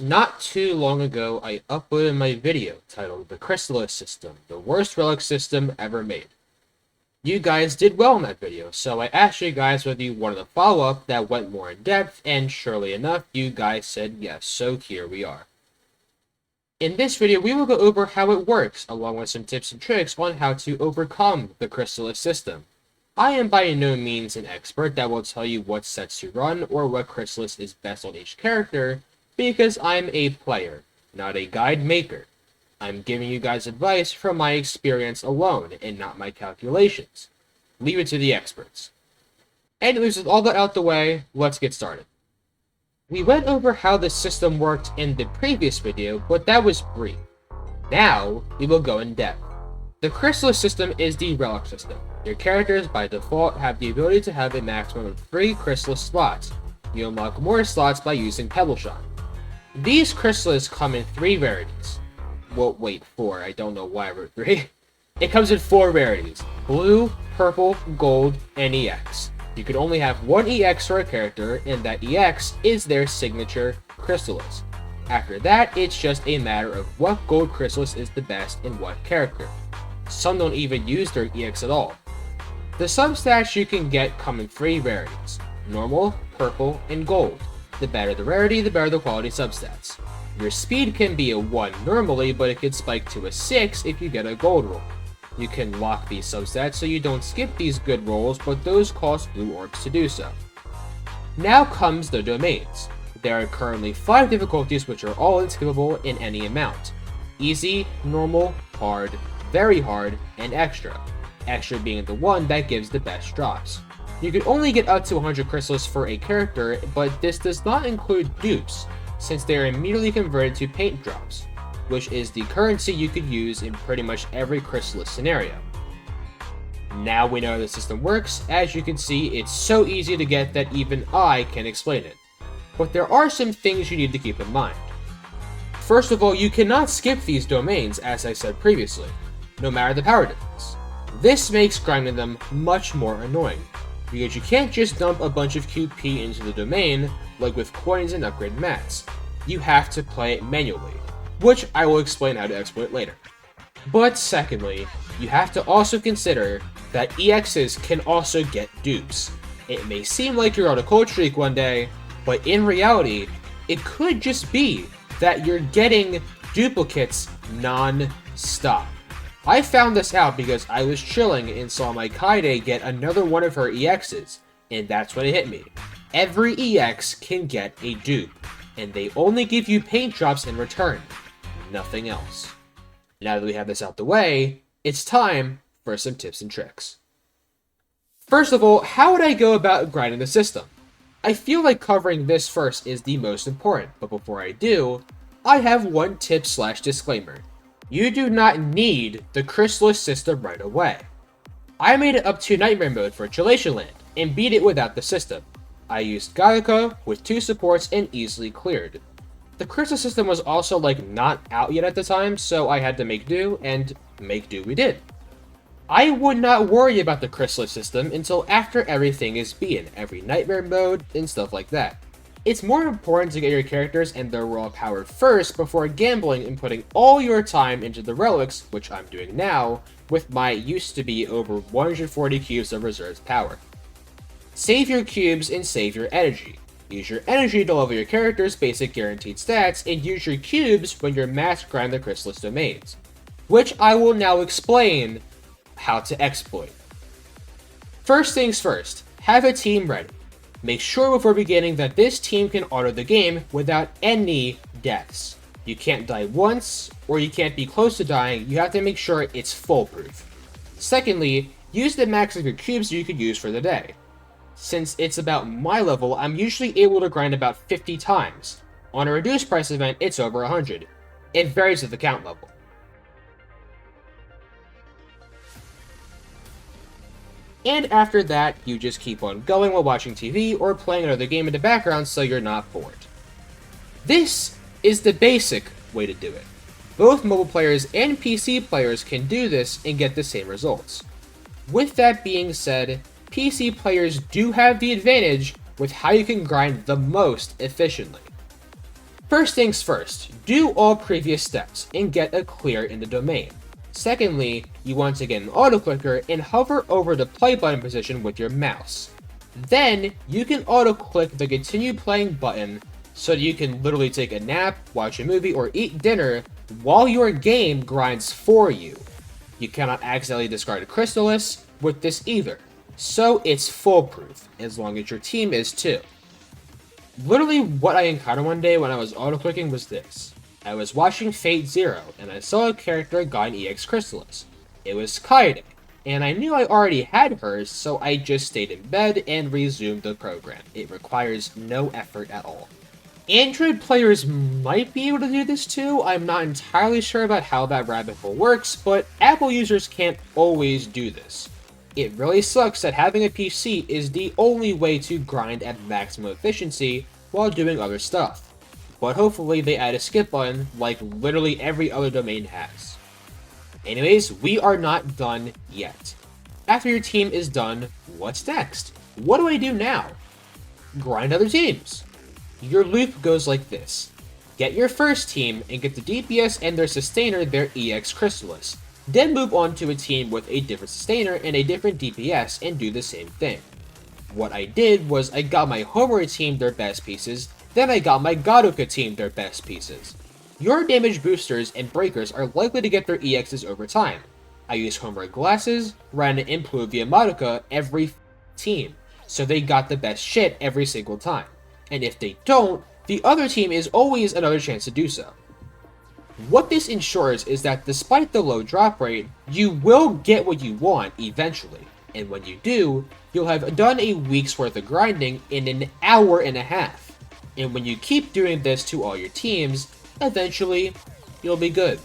Not too long ago, I uploaded my video titled The Crystalis System, the worst relic system ever made. You guys did well in that video, so I asked you guys whether you wanted a follow-up that went more in depth, and surely enough, you guys said yes, so here we are. In this video, we will go over how it works, along with some tips and tricks on how to overcome the Crystalis system. I am by no means an expert that will tell you what sets to run or what Crystalis is best on each character, because I'm a player, not a guide maker. I'm giving you guys advice from my experience alone and not my calculations. Leave it to the experts. Anyways, with all that out the way, let's get started. We went over how the system worked in the previous video, but that was brief. Now, we will go in depth. The Crystalis system is the relic system. Your characters, by default, have the ability to have a maximum of 3 Crystalis slots. You unlock more slots by using Pebble Shot. These Crystalis come in 3 rarities. Well, wait, 4. I don't know why I wrote 3. It comes in 4 rarities. Blue, purple, gold, and EX. You can only have 1 EX for a character, and that EX is their signature Crystalis. After that, it's just a matter of what gold Crystalis is the best in what character. Some don't even use their EX at all. The substats you can get come in 3 rarities. Normal, purple, and gold. The better the rarity, the better the quality substats. Your speed can be a 1 normally, but it could spike to a 6 if you get a gold roll. You can lock these substats so you don't skip these good rolls, but those cost blue orbs to do so. Now comes the domains. There are currently 5 difficulties which are all unskippable in any amount. Easy, normal, hard, very hard, and extra. Extra being the one that gives the best drops. You can only get up to 100 Crystalis for a character, but this does not include dupes, since they are immediately converted to paint drops, which is the currency you could use in pretty much every Crystalis scenario. Now we know how the system works. As you can see, it's so easy to get that even I can explain it. But there are some things you need to keep in mind. First of all, you cannot skip these domains, as I said previously, no matter the power difference. This makes grinding them much more annoying, because you can't just dump a bunch of QP into the domain like with coins and upgrade mats. You have to play it manually, which I will explain how to exploit later. But secondly, you have to also consider that EXs can also get dupes. It may seem like you're on a cold streak one day, but in reality, it could just be that you're getting duplicates non-stop. I found this out because I was chilling and saw my Kaide get another one of her EXs, and that's when it hit me. Every EX can get a dupe, and they only give you paint drops in return. Nothing else. Now that we have this out the way, it's time for some tips and tricks. First of all, how would I go about grinding the system? I feel like covering this first is the most important, but before I do, I have one tip/disclaimer. You do not need the Crystalis system right away. I made it up to Nightmare mode for Chelation Land, and beat it without the system. I used Gacha with 2 supports and easily cleared. The Crystalis system was also not out yet at the time, so I had to make do, and make do we did. I would not worry about the Crystalis system until after everything is beaten, every Nightmare mode and stuff like that. It's more important to get your characters and their raw power first before gambling and putting all your time into the relics, which I'm doing now, with my used to be over 140 cubes of reserved power. Save your cubes and save your energy. Use your energy to level your character's basic guaranteed stats, and use your cubes when you're mass grind the Crystalis domains, which I will now explain how to exploit. First things first, have a team ready. Make sure before beginning that this team can auto the game without any deaths. You can't die once, or you can't be close to dying. You have to make sure it's foolproof. Secondly, use the max of your cubes you could use for the day. Since it's about my level, I'm usually able to grind about 50 times. On a reduced price event, it's over 100. It varies with the count level. And after that, you just keep on going while watching TV or playing another game in the background so you're not bored. This is the basic way to do it. Both mobile players and PC players can do this and get the same results. With that being said, PC players do have the advantage with how you can grind the most efficiently. First things first, do all previous steps and get a clear in the domain. Secondly, you want to get an auto clicker and hover over the play button position with your mouse. Then, you can auto click the continue playing button so that you can literally take a nap, watch a movie, or eat dinner while your game grinds for you. You cannot accidentally discard a Crystalis with this either, so it's foolproof, as long as your team is too. Literally what I encountered one day when I was auto-clicking was this. I was watching Fate Zero, and I saw a character got an EX Crystalis. It was Kyubey, and I knew I already had hers, so I just stayed in bed and resumed the program. It requires no effort at all. Android players might be able to do this too. I'm not entirely sure about how that rabbit hole works, but Apple users can't always do this. It really sucks that having a PC is the only way to grind at maximum efficiency while doing other stuff. But hopefully they add a skip button like literally every other domain has. Anyways, we are not done yet. After your team is done, what's next? What do I do now? Grind other teams. Your loop goes like this. Get your first team and get the DPS and their sustainer their EX Crystalis. Then move on to a team with a different sustainer and a different DPS and do the same thing. What I did was I got my Homura team their best pieces, then I got my Madoka team their best pieces. Your damage boosters and breakers are likely to get their EXs over time. I use Homura glasses, ran an improve via Madoka every team, so they got the best shit every single time. And if they don't, the other team is always another chance to do so. What this ensures is that despite the low drop rate, you will get what you want eventually, and when you do, you'll have done a week's worth of grinding in an hour and a half. And when you keep doing this to all your teams, eventually, you'll be good.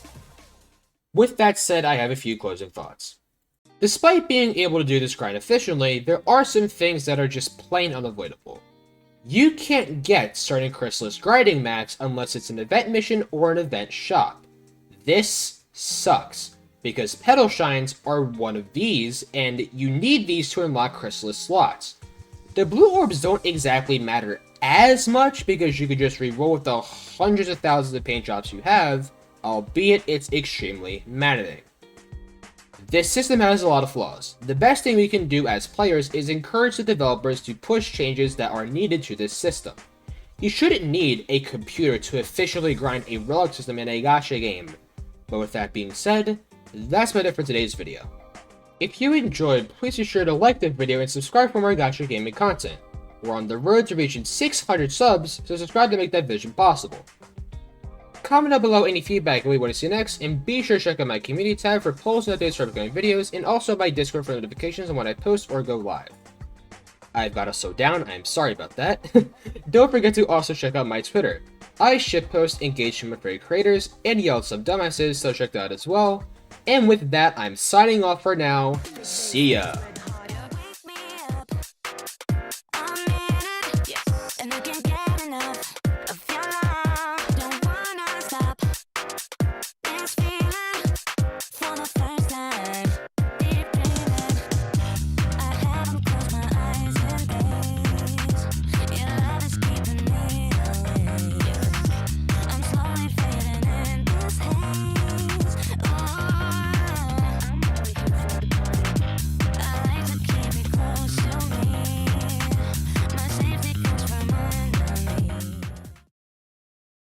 With that said, I have a few closing thoughts. Despite being able to do this grind efficiently, there are some things that are just plain unavoidable. You can't get starting Crystalis grinding max unless it's an event mission or an event shop. This sucks, because Petal Shines are one of these, and you need these to unlock Crystalis slots. The blue orbs don't exactly matter as much because you could just reroll with the hundreds of thousands of paint drops you have, albeit it's extremely maddening. This system has a lot of flaws. The best thing we can do as players is encourage the developers to push changes that are needed to this system. You shouldn't need a computer to efficiently grind a relic system in a gacha game. But with that being said, that's about it for today's video. If you enjoyed, please be sure to like the video and subscribe for more Gacha Gaming content. We're on the road to reaching 600 subs, so subscribe to make that vision possible. Comment down below any feedback and what you want to see next, and be sure to check out my community tab for polls and updates for upcoming videos, and also my Discord for notifications on when I post or go live. I've got us so down, I'm sorry about that. Don't forget to also check out my Twitter. I shitpost, engage with my creators, and yell at some dumbasses, so check that out as well. And with that, I'm signing off for now. See ya!